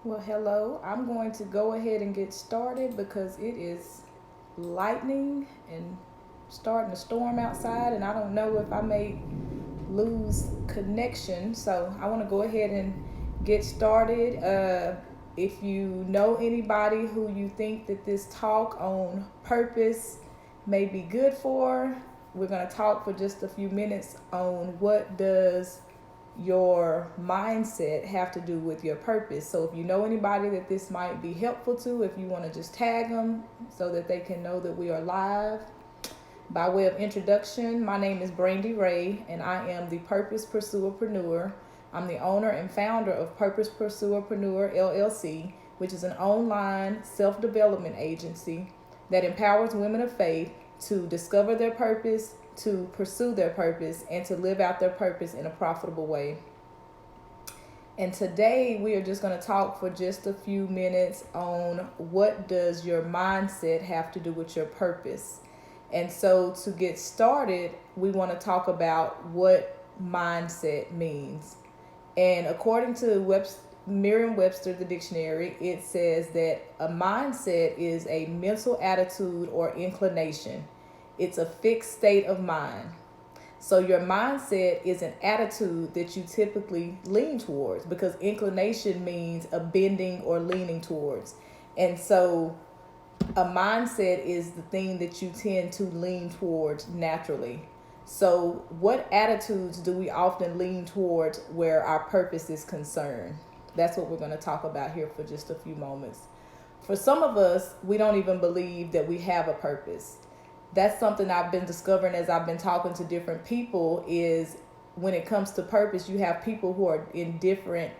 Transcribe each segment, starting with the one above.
Well, hello. I'm going to go ahead and get started because it is lightning and starting to storm outside, and I don't know if I may lose connection. So I want to go ahead and get started. If you know anybody who you think that this talk on purpose may be good for, we're going to talk for just a few minutes on what does your mindset have to do with your purpose. So if you know anybody that this might be helpful to, if you want to just tag them so that they can know that we are live. By way of introduction, my name is Brandy Ray, and I am the Purpose Pursuerpreneur. I'm the owner and founder of Purpose Pursuerpreneur LLC, which is an online self-development agency that empowers women of faith to discover their purpose, to pursue their purpose, and to live out their purpose in a profitable way. And today we are just going to talk for just a few minutes on what does your mindset have to do with your purpose. And so to get started, we want to talk about what mindset means. And according to Merriam-Webster, the dictionary, it says that a mindset is a mental attitude or inclination. It's a fixed state of mind. So your mindset is an attitude that you typically lean towards, because inclination means a bending or leaning towards. And so a mindset is the thing that you tend to lean towards naturally. So what attitudes do we often lean towards where our purpose is concerned? That's what we're going to talk about here for just a few moments. For some of us, we don't even believe that we have a purpose. That's something I've been discovering as I've been talking to different people, is when it comes to purpose, you have people who are in different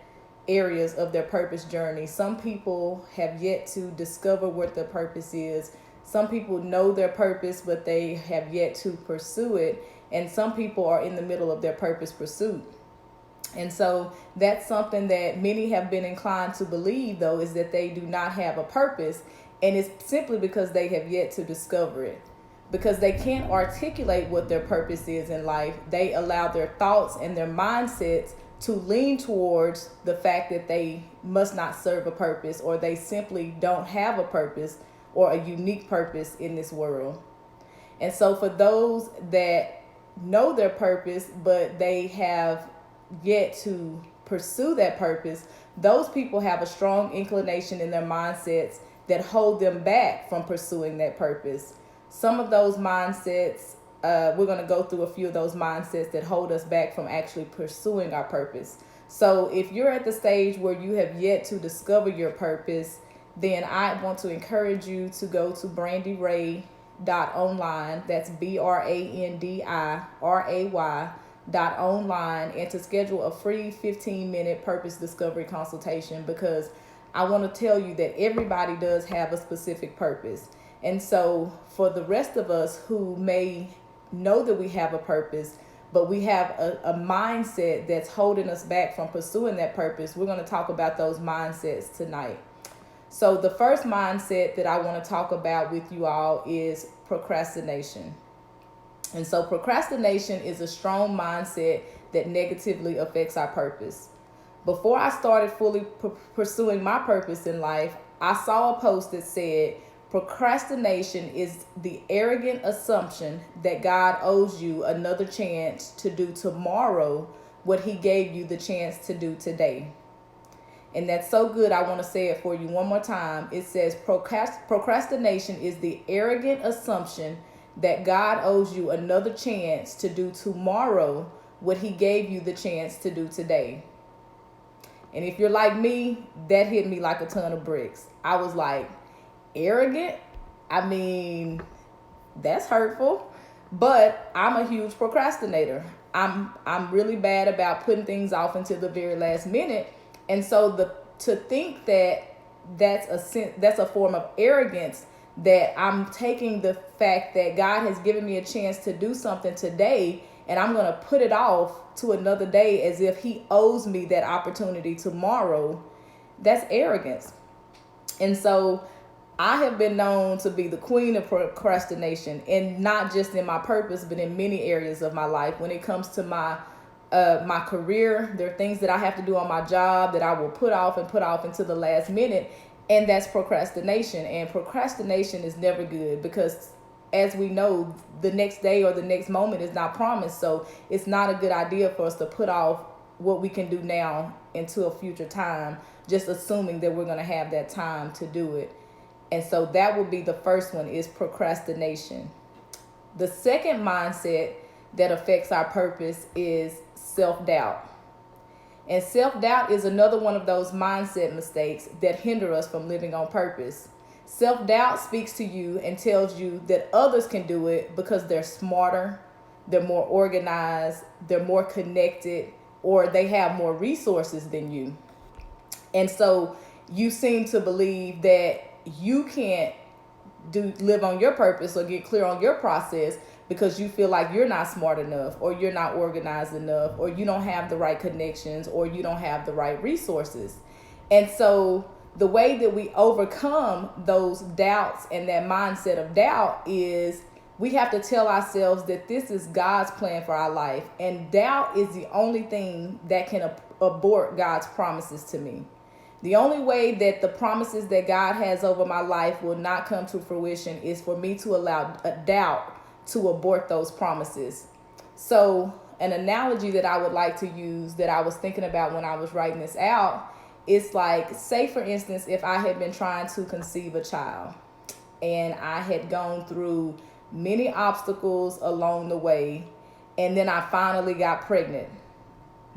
areas of their purpose journey. Some people have yet to discover what their purpose is. Some people know their purpose, but they have yet to pursue it. And some people are in the middle of their purpose pursuit. And so that's something that many have been inclined to believe, though, is that they do not have a purpose. And it's simply because they have yet to discover it. Because they can't articulate what their purpose is in life, they allow their thoughts and their mindsets to lean towards the fact that they must not serve a purpose, or they simply don't have a purpose or a unique purpose in this world. And so for those that know their purpose, but they have yet to pursue that purpose, those people have a strong inclination in their mindsets that hold them back from pursuing that purpose. Some of those mindsets, we're going to go through a few of those mindsets that hold us back from actually pursuing our purpose. So if you're at the stage where you have yet to discover your purpose, then I want to encourage you to go to brandyray.online. That's BRANDIRAY.online, and to schedule a free 15-minute purpose discovery consultation, because I want to tell you that everybody does have a specific purpose. And so for the rest of us who may know that we have a purpose, but we have a mindset that's holding us back from pursuing that purpose, we're going to talk about those mindsets tonight. So the first mindset that I want to talk about with you all is procrastination. And so procrastination is a strong mindset that negatively affects our purpose. Before I started fully pursuing my purpose in life, I saw a post that said, procrastination is the arrogant assumption that God owes you another chance to do tomorrow what he gave you the chance to do today. And that's so good, I want to say it for you one more time. It says procrastination is the arrogant assumption that God owes you another chance to do tomorrow what he gave you the chance to do today. And if you're like me, that hit me like a ton of bricks. I was like, arrogant? I mean, that's hurtful. But I'm a huge procrastinator. I'm really bad about putting things off until the very last minute. And so to think that that's a form of arrogance, that I'm taking the fact that God has given me a chance to do something today and I'm going to put it off to another day as if he owes me that opportunity tomorrow, that's arrogance. And so I have been known to be the queen of procrastination, and not just in my purpose, but in many areas of my life. When it comes to my my career. There are things that I have to do on my job that I will put off until the last minute. And that's procrastination. And procrastination is never good because, as we know, the next day or the next moment is not promised. So it's not a good idea for us to put off what we can do now into a future time, just assuming that we're going to have that time to do it. And so that would be the first one, is procrastination. The second mindset that affects our purpose is self-doubt. And self-doubt is another one of those mindset mistakes that hinder us from living on purpose. Self-doubt speaks to you and tells you that others can do it because they're smarter, they're more organized, they're more connected, or they have more resources than you. And so you seem to believe that you can't live on your purpose or get clear on your process because you feel like you're not smart enough, or you're not organized enough, or you don't have the right connections, or you don't have the right resources. And so the way that we overcome those doubts and that mindset of doubt is we have to tell ourselves that this is God's plan for our life. And doubt is the only thing that can abort God's promises to me. The only way that the promises that God has over my life will not come to fruition is for me to allow a doubt to abort those promises. So an analogy that I would like to use, that I was thinking about when I was writing this out, is like, say for instance, if I had been trying to conceive a child and I had gone through many obstacles along the way, and then I finally got pregnant.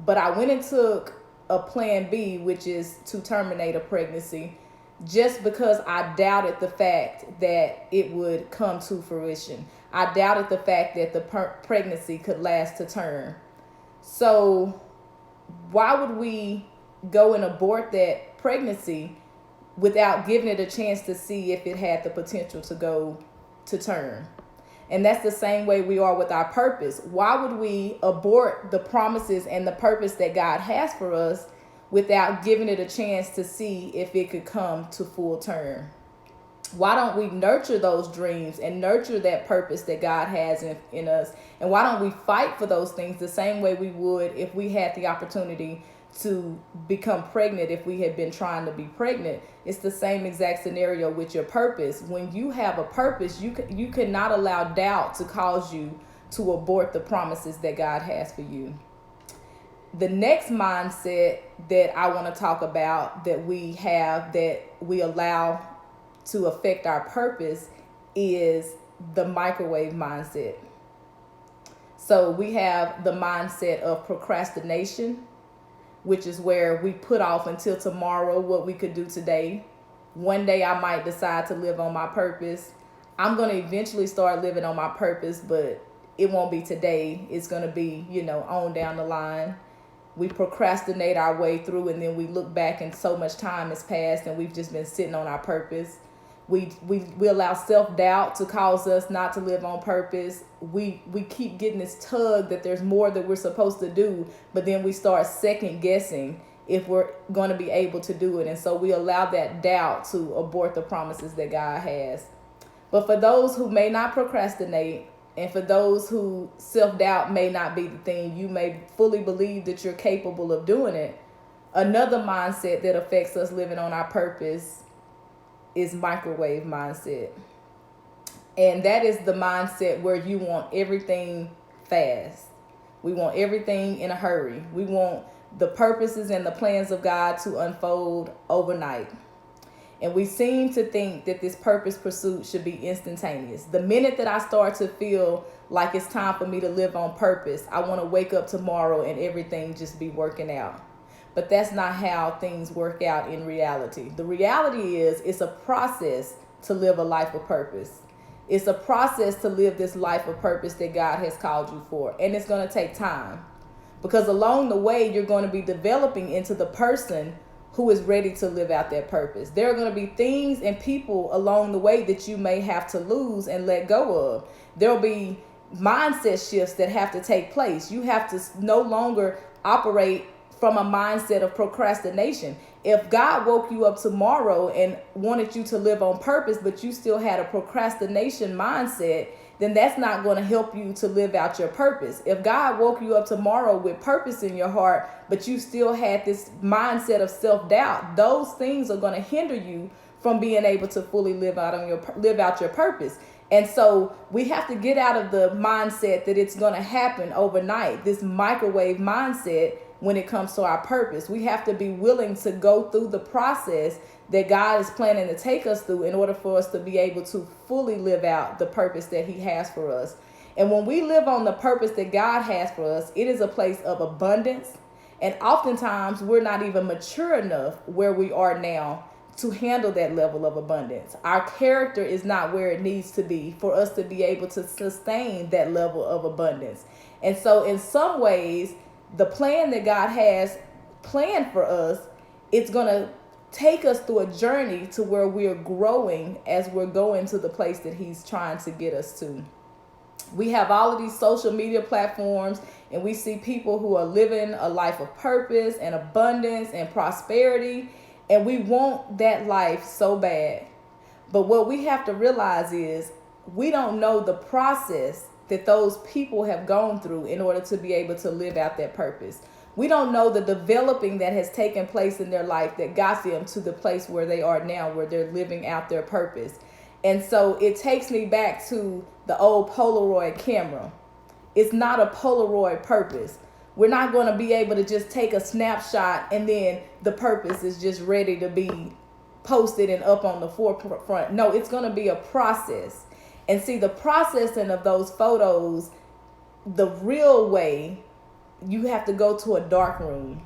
But I went and took a plan B, which is to terminate a pregnancy, just because I doubted the fact that it would come to fruition. I doubted the fact that the pregnancy could last to term. So why would we go and abort that pregnancy without giving it a chance to see if it had the potential to go to term? And that's the same way we are with our purpose. Why would we abort the promises and the purpose that God has for us without giving it a chance to see if it could come to full term? Why don't we nurture those dreams and nurture that purpose that God has in us? And why don't we fight for those things the same way we would if we had the opportunity to become pregnant, if we had been trying to be pregnant? It's the same exact scenario with your purpose. When you have a purpose, you cannot allow doubt to cause you to abort the promises that God has for you. The next mindset that I want to talk about that we have, that we allow to affect our purpose, is the microwave mindset. So we have the mindset of procrastination, which is where we put off until tomorrow what we could do today. One day I might decide to live on my purpose. I'm going to eventually start living on my purpose, but it won't be today. It's going to be, on down the line. We procrastinate our way through, and then we look back and so much time has passed and we've just been sitting on our purpose. We allow self-doubt to cause us not to live on purpose. We keep getting this tug that there's more that we're supposed to do, but then we start second guessing if we're going to be able to do it. And so we allow that doubt to abort the promises that God has. But for those who may not procrastinate, and for those who self-doubt may not be the thing, you may fully believe that you're capable of doing it. Another mindset that affects us living on our purpose is microwave mindset. And that is the mindset where you want everything fast. We want everything in a hurry. We want the purposes and the plans of God to unfold overnight. And we seem to think that this purpose pursuit should be instantaneous. The minute that I start to feel like it's time for me to live on purpose, I want to wake up tomorrow and everything just be working out. But that's not how things work out in reality. The reality is it's a process to live a life of purpose. It's a process to live this life of purpose that God has called you for. And it's going to take time. Because along the way, you're going to be developing into the person who is ready to live out that purpose. There are going to be things and people along the way that you may have to lose and let go of. There'll be mindset shifts that have to take place. You have to no longer operate from a mindset of procrastination. If God woke you up tomorrow and wanted you to live on purpose, but you still had a procrastination mindset, then that's not going to help you to live out your purpose. If God woke you up tomorrow with purpose in your heart, but you still had this mindset of self-doubt, those things are going to hinder you from being able to fully live out your purpose. And so we have to get out of the mindset that it's going to happen overnight, this microwave mindset when it comes to our purpose. We have to be willing to go through the process that God is planning to take us through in order for us to be able to fully live out the purpose that he has for us. And when we live on the purpose that God has for us, it is a place of abundance. And oftentimes we're not even mature enough where we are now to handle that level of abundance. Our character is not where it needs to be for us to be able to sustain that level of abundance. And so in some ways, the plan that God has planned for us, it's going to take us through a journey to where we're growing as we're going to the place that he's trying to get us to. We have all of these social media platforms, and we see people who are living a life of purpose and abundance and prosperity, and we want that life so bad. But what we have to realize is we don't know the process that those people have gone through in order to be able to live out their purpose. We don't know the developing that has taken place in their life that got them to the place where they are now, where they're living out their purpose. And so it takes me back to the old Polaroid camera. It's not a Polaroid purpose. We're not going to be able to just take a snapshot and then the purpose is just ready to be posted and up on the forefront. No, it's going to be a process. And see, the processing of those photos, the real way, you have to go to a dark room.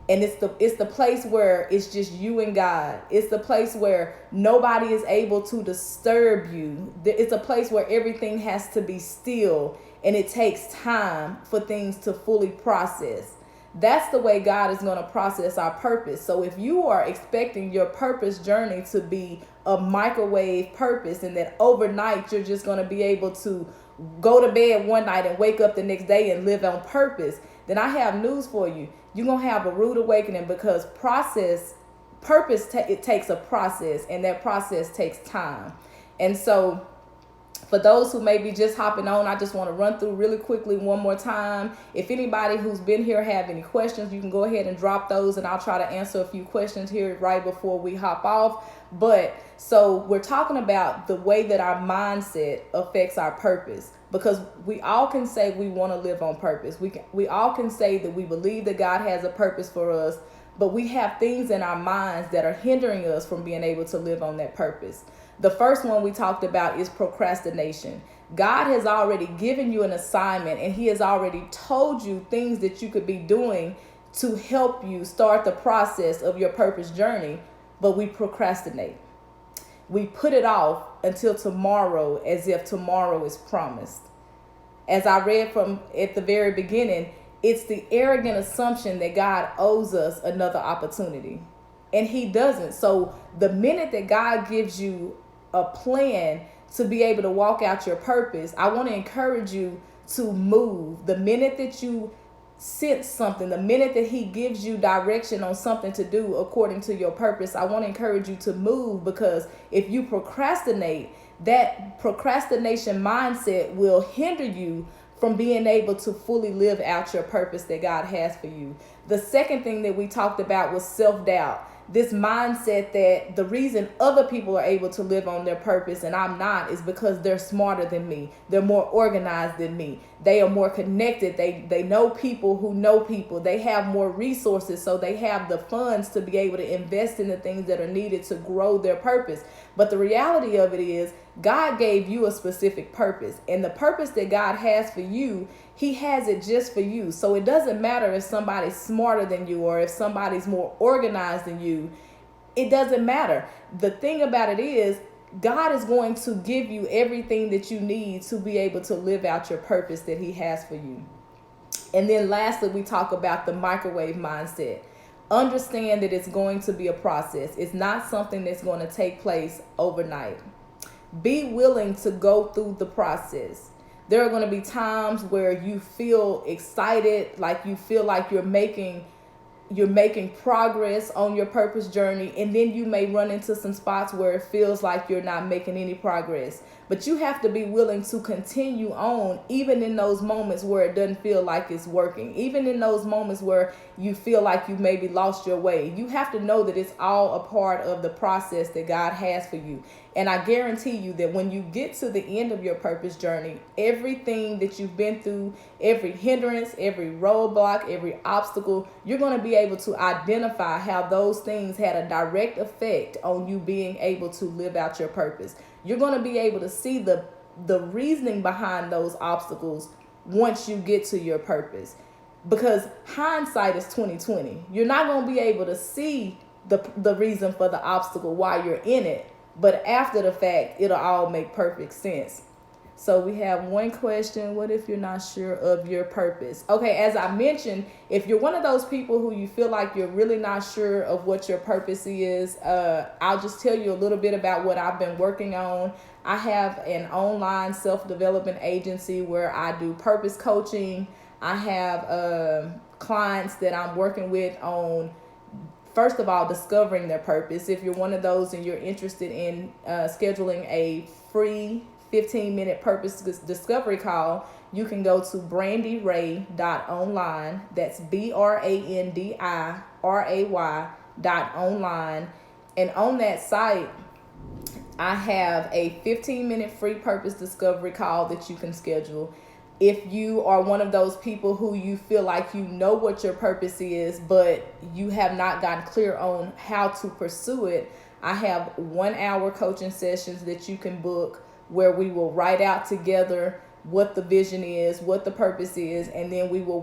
And it's the place where it's just you and God. It's the place where nobody is able to disturb you. It's a place where everything has to be still, and it takes time for things to fully process. That's the way God is going to process our purpose. So if you are expecting your purpose journey to be a microwave purpose, and that overnight you're just going to be able to go to bed one night and wake up the next day and live on purpose, then I have news for you. You're going to have a rude awakening, because purpose it takes a process, and that process takes time. And so for those who may be just hopping on, I just want to run through really quickly one more time. If anybody who's been here have any questions, you can go ahead and drop those, and I'll try to answer a few questions here right before we hop off. But so we're talking about the way that our mindset affects our purpose, because we all can say we want to live on purpose. We all can say that we believe that God has a purpose for us, but we have things in our minds that are hindering us from being able to live on that purpose. The first one we talked about is procrastination. God has already given you an assignment, and he has already told you things that you could be doing to help you start the process of your purpose journey, but we procrastinate. We put it off until tomorrow, as if tomorrow is promised. As I read from at the very beginning, it's the arrogant assumption that God owes us another opportunity, and he doesn't. So the minute that God gives you a plan to be able to walk out your purpose, I want to encourage you to move. The minute that you sense something, the minute that he gives you direction on something to do according to your purpose, I want to encourage you to move, because if you procrastinate, that procrastination mindset will hinder you from being able to fully live out your purpose that God has for you. The second thing that we talked about was self-doubt. This mindset that the reason other people are able to live on their purpose and I'm not is because they're smarter than me. They're more organized than me. They are more connected. They know people who know people. They have more resources, so they have the funds to be able to invest in the things that are needed to grow their purpose. But the reality of it is, God gave you a specific purpose, and the purpose that God has for you, he has it just for you. So it doesn't matter if somebody's smarter than you or if somebody's more organized than you. It doesn't matter. The thing about it is, God is going to give you everything that you need to be able to live out your purpose that he has for you. And then lastly, we talk about the microwave mindset. Understand that it's going to be a process. It's not something that's going to take place overnight. Be willing to go through the process. There are going to be times where you feel excited, like you feel like you're making you're making progress on your purpose journey, and then you may run into some spots where it feels like you're not making any progress. But you have to be willing to continue on, even in those moments where it doesn't feel like it's working, even in those moments where you feel like you maybe lost your way. You have to know that it's all a part of the process that God has for you. And I guarantee you that when you get to the end of your purpose journey, everything that you've been through, every hindrance, every roadblock, every obstacle, you're going to be able to identify how those things had a direct effect on you being able to live out your purpose. You're going to be able to see the reasoning behind those obstacles once you get to your purpose. Because hindsight is 20/20. You're not going to be able to see the reason for the obstacle while you're in it. But after the fact, it'll all make perfect sense. So we have one question. What if you're not sure of your purpose? Okay, as I mentioned, if you're one of those people who you feel like you're really not sure of what your purpose is, I'll just tell you a little bit about what I've been working on. I have an online self-development agency where I do purpose coaching. I have clients that I'm working with on, first of all, discovering their purpose. If you're one of those and you're interested in scheduling a free 15-minute purpose discovery call, you can go to brandyray.online. That's brandiray.online. And on that site, I have a 15-minute free purpose discovery call that you can schedule. If you are one of those people who you feel like you know what your purpose is, but you have not gotten clear on how to pursue it, I have 1 hour coaching sessions that you can book where we will write out together what the vision is, what the purpose is, and then we will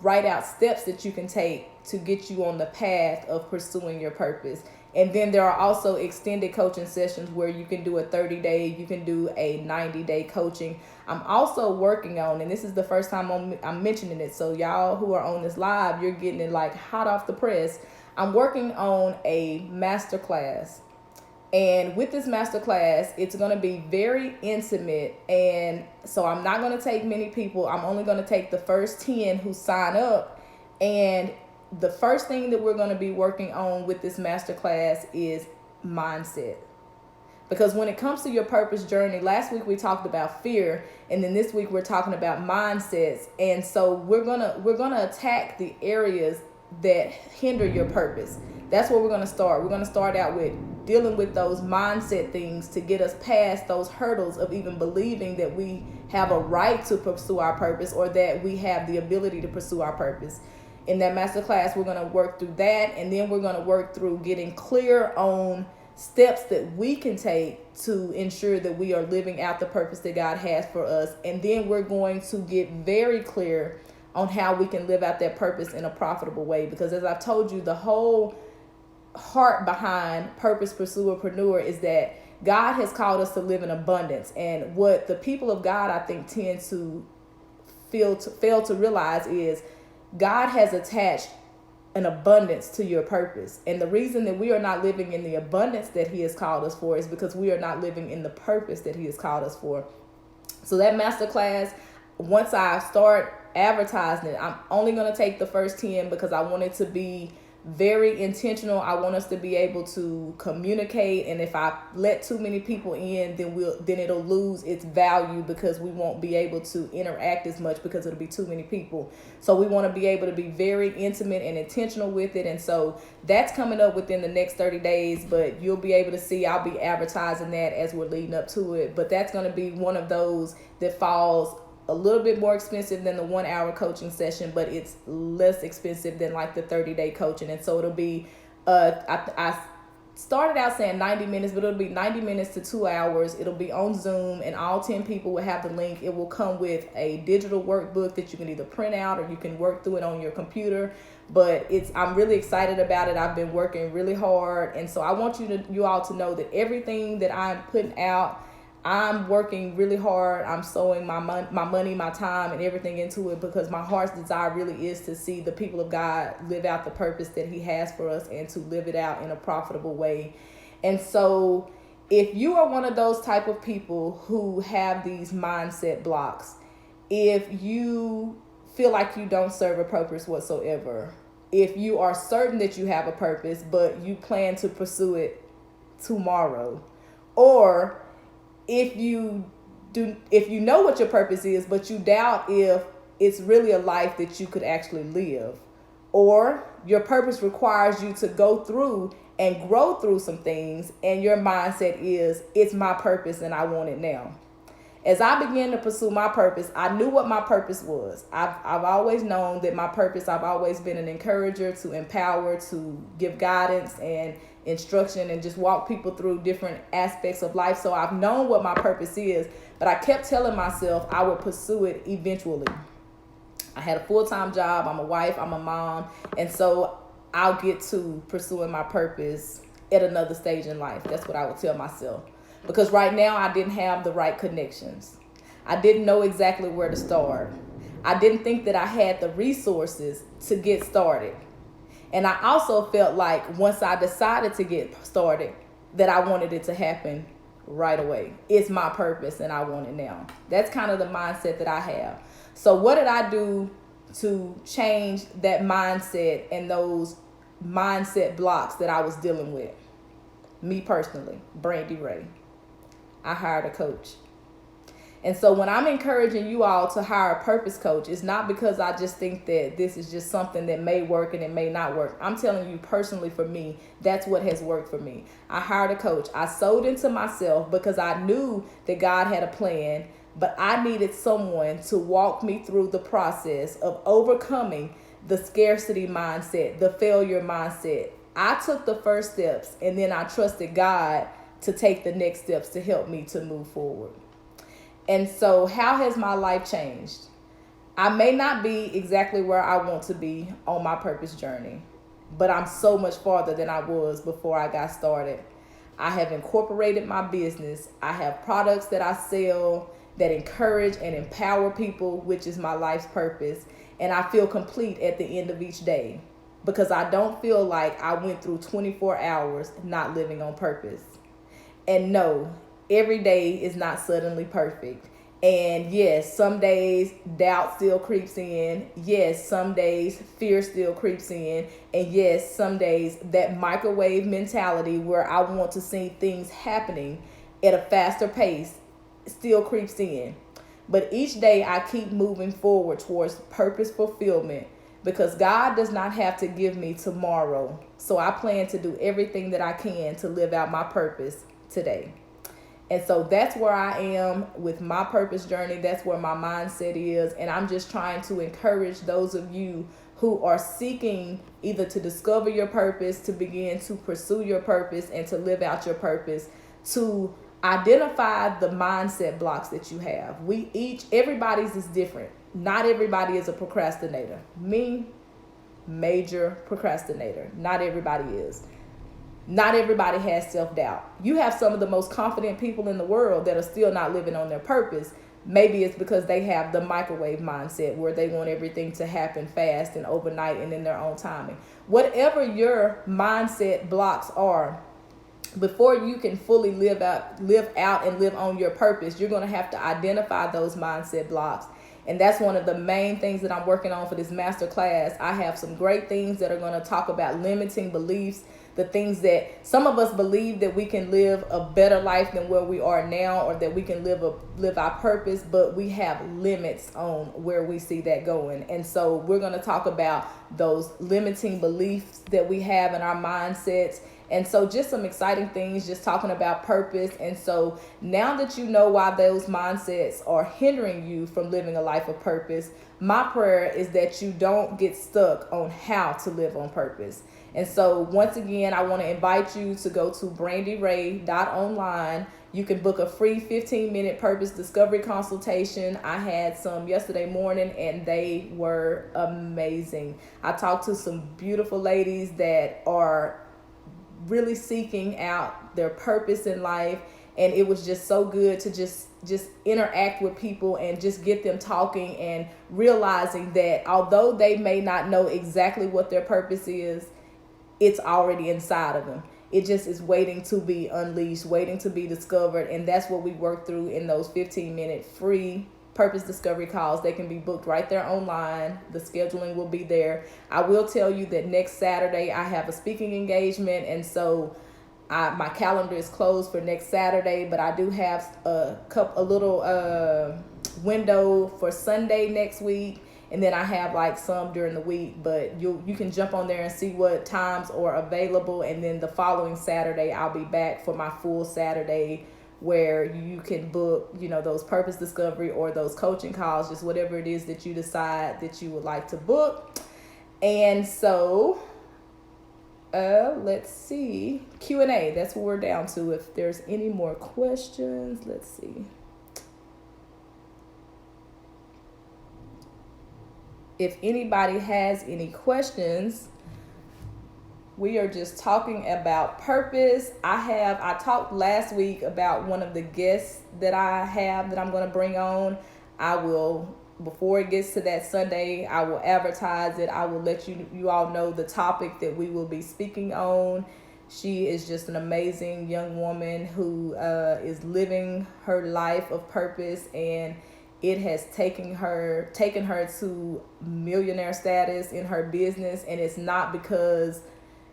write out steps that you can take to get you on the path of pursuing your purpose. And then there are also extended coaching sessions where you can do a 30-day, you can do a 90-day coaching. I'm also working on, and this is the first time I'm mentioning it, so y'all who are on this live, you're getting it like hot off the press. I'm working on a masterclass. And with this masterclass, it's going to be very intimate. And so I'm not going to take many people. I'm only going to take the first 10 who sign up. And the first thing that we're going to be working on with this masterclass is mindset. Because when it comes to your purpose journey, last week we talked about fear, and then this week we're talking about mindsets. And so we're gonna attack the areas that hinder your purpose. That's where we're going to start. We're going to start out with dealing with those mindset things to get us past those hurdles of even believing that we have a right to pursue our purpose or that we have the ability to pursue our purpose. In that masterclass, we're going to work through that, and then we're going to work through getting clear on steps that we can take to ensure that we are living out the purpose that God has for us. And then we're going to get very clear on how we can live out that purpose in a profitable way. Because as I've told you, the whole heart behind Purpose Pursuerpreneur is that God has called us to live in abundance. And what the people of God, I think, tend to fail to realize is God has attached an abundance to your purpose. And the reason that we are not living in the abundance that He has called us for is because we are not living in the purpose that He has called us for. So that masterclass, once I start advertising it, I'm only going to take the first 10 because I want it to be very intentional. I want us to be able to communicate, and if I let too many people in, then it'll lose its value because we won't be able to interact as much because it'll be too many people. So we want to be able to be very intimate and intentional with it. And so that's coming up within the next 30 days, but you'll be able to see I'll be advertising that as we're leading up to it. But that's going to be one of those that falls a little bit more expensive than the 1 hour coaching session, but it's less expensive than like the 30-day coaching. And so it'll be, I started out saying 90 minutes, but it'll be 90 minutes to 2 hours. It'll be on Zoom, and all 10 people will have the link. It will come with a digital workbook that you can either print out or you can work through it on your computer. But I'm really excited about it. I've been working really hard. And so I want you all to know that everything that I'm putting out, I'm working really hard. I'm sowing my money, my time, and everything into it because my heart's desire really is to see the people of God live out the purpose that He has for us and to live it out in a profitable way. And so if you are one of those type of people who have these mindset blocks, if you feel like you don't serve a purpose whatsoever, if you are certain that you have a purpose, but you plan to pursue it tomorrow. Or if you know what your purpose is, but you doubt if it's really a life that you could actually live. Or your purpose requires you to go through and grow through some things, and your mindset is, it's my purpose and I want it now. As I began to pursue my purpose, I knew what my purpose was. I've always known that my purpose, I've always been an encourager, to empower, to give guidance and instruction, and just walk people through different aspects of life. So I've known what my purpose is, but I kept telling myself I would pursue it eventually. I had a full-time job. I'm a wife. I'm a mom. And so I'll get to pursuing my purpose at another stage in life. That's what I would tell myself. Because right now I didn't have the right connections. I didn't know exactly where to start. I didn't think that I had the resources to get started. And I also felt like once I decided to get started, that I wanted it to happen right away. It's my purpose and I want it now. That's kind of the mindset that I have. So what did I do to change that mindset and those mindset blocks that I was dealing with? Me personally, Brandy Ray, I hired a coach. And so when I'm encouraging you all to hire a purpose coach, it's not because I just think that this is just something that may work and it may not work. I'm telling you personally, for me, that's what has worked for me. I hired a coach. I sold into myself because I knew that God had a plan, but I needed someone to walk me through the process of overcoming the scarcity mindset, the failure mindset. I took the first steps, and then I trusted God to take the next steps to help me to move forward. And so how has my life changed? I may not be exactly where I want to be on my purpose journey, but I'm so much farther than I was before I got started. I have incorporated my business. I have products that I sell that encourage and empower people, which is my life's purpose. And I feel complete at the end of each day because I don't feel like I went through 24 hours not living on purpose. And no, every day is not suddenly perfect. And yes, some days doubt still creeps in. Yes, some days fear still creeps in. And yes, some days that microwave mentality where I want to see things happening at a faster pace still creeps in. But each day I keep moving forward towards purpose fulfillment because God does not have to give me tomorrow. So I plan to do everything that I can to live out my purpose today. And so that's where I am with my purpose journey. That's where my mindset is. And I'm just trying to encourage those of you who are seeking either to discover your purpose, to begin to pursue your purpose, and to live out your purpose, to identify the mindset blocks that you have. Everybody's is different. Not everybody is a procrastinator. Me, major procrastinator. Not everybody is. Not everybody has self-doubt. You have some of the most confident people in the world that are still not living on their purpose. Maybe it's because they have the microwave mindset where they want everything to happen fast and overnight and in their own timing. Whatever your mindset blocks are, before you can fully live out and live on your purpose, you're going to have to identify those mindset blocks. And that's one of the main things that I'm working on for this master class. I have some great things that are going to talk about limiting beliefs, the things that some of us believe that we can live a better life than where we are now, or that we can live our purpose, but we have limits on where we see that going. And so we're going to talk about those limiting beliefs that we have in our mindsets. And so just some exciting things, just talking about purpose. And so now that you know why those mindsets are hindering you from living a life of purpose, my prayer is that you don't get stuck on how to live on purpose. And so once again, I want to invite you to go to brandyray.online. You can book a free 15-minute purpose discovery consultation. I had some yesterday morning and they were amazing. I talked to some beautiful ladies that are really seeking out their purpose in life, and it was just so good to just interact with people and just get them talking and realizing that although they may not know exactly what their purpose is, it's already inside of them. It just is waiting to be unleashed, waiting to be discovered. And that's what we work through in those 15-minute free purpose discovery calls. They can be booked right there online. The scheduling will be there. I will tell you that next Saturday I have a speaking engagement, and so my calendar is closed for next Saturday, but I do have a little window for Sunday next week, and then I have like some during the week. But you can jump on there and see what times are available, and then the following Saturday I'll be back for my full Saturday, where you can book, those purpose discovery or those coaching calls, just whatever it is that you decide that you would like to book. And so let's see, Q&A, that's what we're down to. If there's any more questions, let's see. If anybody has any questions, we are just talking about purpose. I talked last week about one of the guests that I have that I'm going to bring on. I will, before it gets to that Sunday, I will advertise it. I will let you all know the topic that we will be speaking on. She is just an amazing young woman who is living her life of purpose, and it has taken her to millionaire status in her business. And it's not because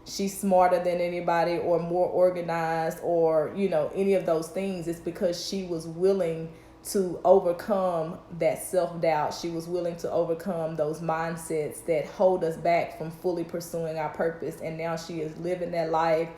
she's smarter than anybody or more organized or, any of those things. It's because she was willing to overcome that self-doubt. She was willing to overcome those mindsets that hold us back from fully pursuing our purpose. And now she is living that life.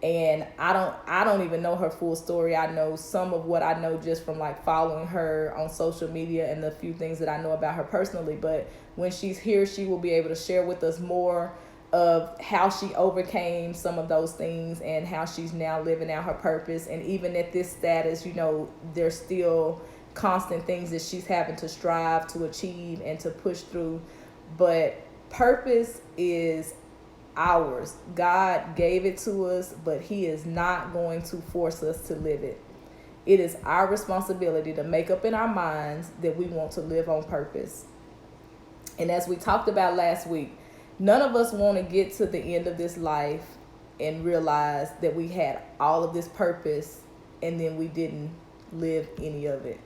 And I don't even know her full story. I know some of what I know just from like following her on social media and the few things that I know about her personally. But when she's here, she will be able to share with us more of how she overcame some of those things and how she's now living out her purpose. And even at this status, there's still constant things that she's having to strive to achieve and to push through. But purpose is ours. God gave it to us, but he is not going to force us to live it. It is our responsibility to make up in our minds that we want to live on purpose. And as we talked about last week, none of us want to get to the end of this life and realize that we had all of this purpose and then we didn't live any of it.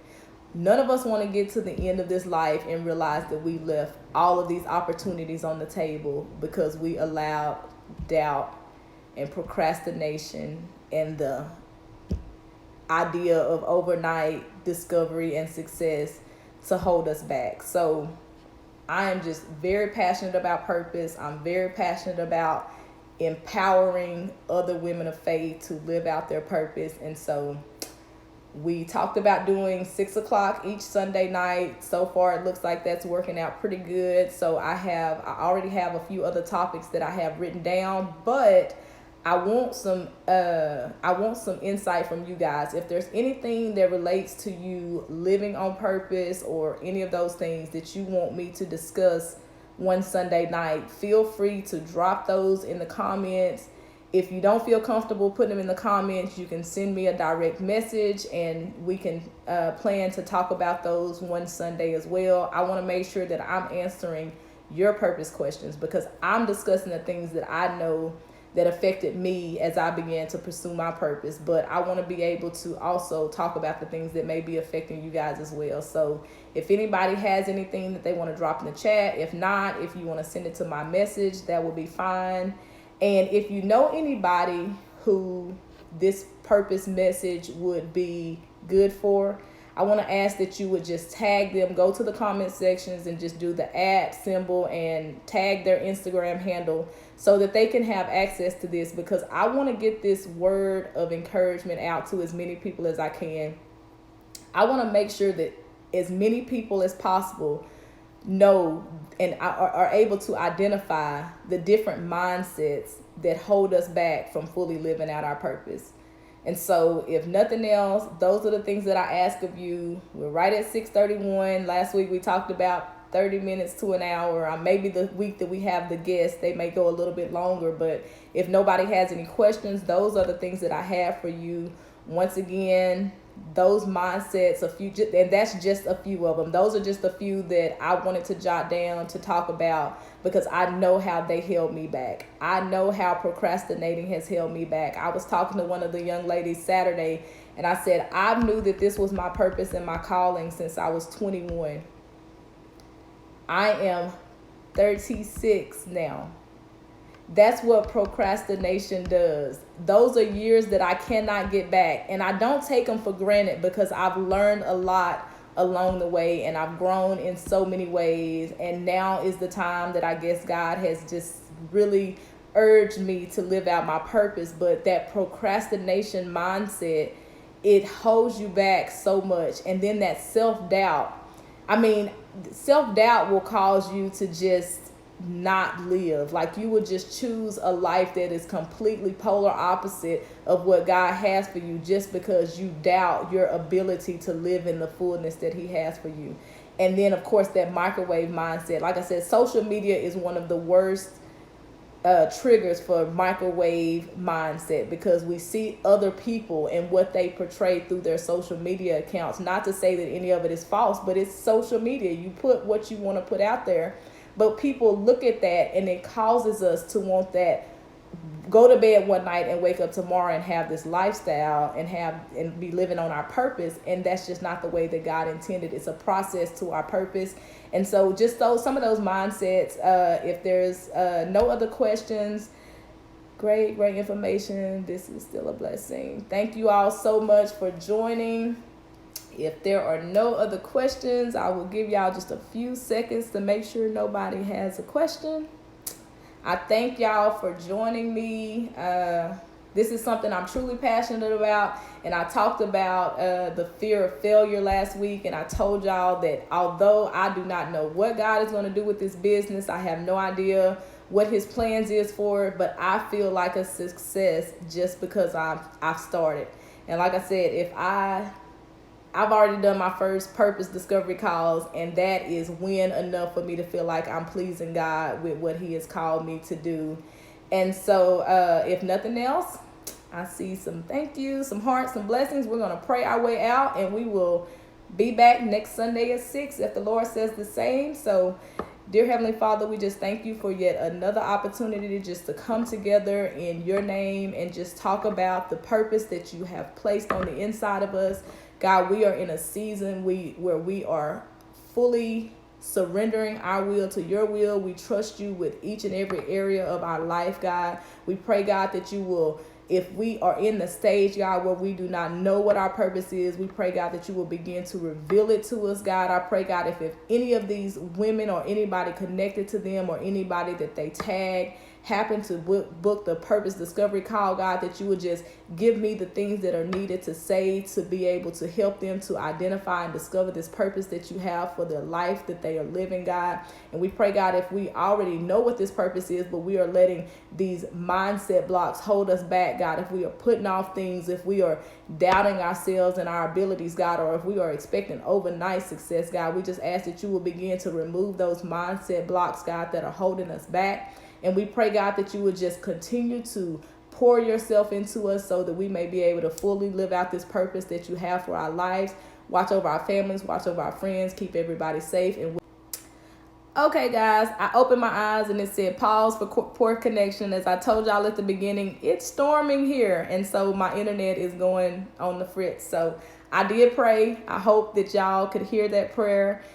None of us want to get to the end of this life and realize that we left all of these opportunities on the table because we allowed doubt and procrastination and the idea of overnight discovery and success to hold us back. So I am just very passionate about purpose. I'm very passionate about empowering other women of faith to live out their purpose. And so we talked about doing 6:00 each Sunday night. So far, it looks like that's working out pretty good. So I already have a few other topics that I have written down, but I want some insight from you guys. If there's anything that relates to you living on purpose or any of those things that you want me to discuss one Sunday night, feel free to drop those in the comments. If you don't feel comfortable putting them in the comments, you can send me a direct message and we can plan to talk about those one Sunday as well. I want to make sure that I'm answering your purpose questions because I'm discussing the things that I know that affected me as I began to pursue my purpose. But I want to be able to also talk about the things that may be affecting you guys as well. So if anybody has anything that they want to drop in the chat, if not, if you want to send it to my message, that will be fine. And if you know anybody who this purpose message would be good for, I want to ask that you would just tag them, go to the comment sections and just do the @ symbol and tag their Instagram handle so that they can have access to this, because I want to get this word of encouragement out to as many people as I can. I want to make sure that as many people as possible know and are able to identify the different mindsets that hold us back from fully living out our purpose. And so if nothing else, those are the things that I ask of you. We're right at 6:31. Last week we talked about 30 minutes to an hour. Maybe the week that we have the guests, they may go a little bit longer. But if nobody has any questions, those are the things that I have for you. Once again, those mindsets, and that's just a few of them. Those are just a few that I wanted to jot down to talk about because I know how they held me back. I know how procrastinating has held me back. I was talking to one of the young ladies Saturday, And I said, I knew that this was my purpose and my calling since I was 21. I am 36 now. That's what procrastination does. Those are years that I cannot get back. And I don't take them for granted because I've learned a lot along the way and I've grown in so many ways. And now is the time that I guess God has just really urged me to live out my purpose. But that procrastination mindset, it holds you back so much. And then that self-doubt. Self-doubt will cause you to just not live. Like you would just choose a life that is completely polar opposite of what God has for you just because you doubt your ability to live in the fullness that he has for you. And then of course that microwave mindset. Like I said, social media is one of the worst triggers for microwave mindset because we see other people and what they portray through their social media accounts. Not to say that any of it is false, but it's social media. You put what you want to put out there. But people look at that and it causes us to want that, go to bed one night and wake up tomorrow and have this lifestyle and be living on our purpose. And that's just not the way that God intended. It's a process to our purpose. And so just some of those mindsets, if there's no other questions, great information. This is still a blessing. Thank you all so much for joining. If there are no other questions, I will give y'all just a few seconds to make sure nobody has a question. I thank y'all for joining me. This is something I'm truly passionate about. And I talked about the fear of failure last week. And I told y'all that although I do not know what God is going to do with this business, I have no idea what his plans is for it, but I feel like a success just because I've started. And like I said, I've already done my first purpose discovery calls, and that is win enough for me to feel like I'm pleasing God with what he has called me to do. And so if nothing else, I see some thank yous, some hearts, some blessings. We're going to pray our way out, and we will be back next Sunday at 6 if the Lord says the same. So dear Heavenly Father, we just thank you for yet another opportunity just to come together in your name and just talk about the purpose that you have placed on the inside of us. God, we are in a season where we are fully surrendering our will to your will. We trust you with each and every area of our life, God. We pray, God, that you will, if we are in the stage, God, where we do not know what our purpose is, we pray, God, that you will begin to reveal it to us, God. I pray, God, if any of these women or anybody connected to them or anybody that they tag happen to book the purpose discovery call, God, that you would just give me the things that are needed to say, to be able to help them to identify and discover this purpose that you have for their life that they are living, God. And we pray, God, if we already know what this purpose is, but we are letting these mindset blocks hold us back, God, if we are putting off things, if we are doubting ourselves and our abilities, God, or if we are expecting overnight success, God, we just ask that you will begin to remove those mindset blocks, God, that are holding us back. And we pray, God, that you would just continue to pour yourself into us so that we may be able to fully live out this purpose that you have for our lives. Watch over our families, watch over our friends, keep everybody safe. And okay, guys, I opened my eyes and it said pause for poor connection. As I told y'all at the beginning, it's storming here. And so my internet is going on the fritz. So I did pray. I hope that y'all could hear that prayer.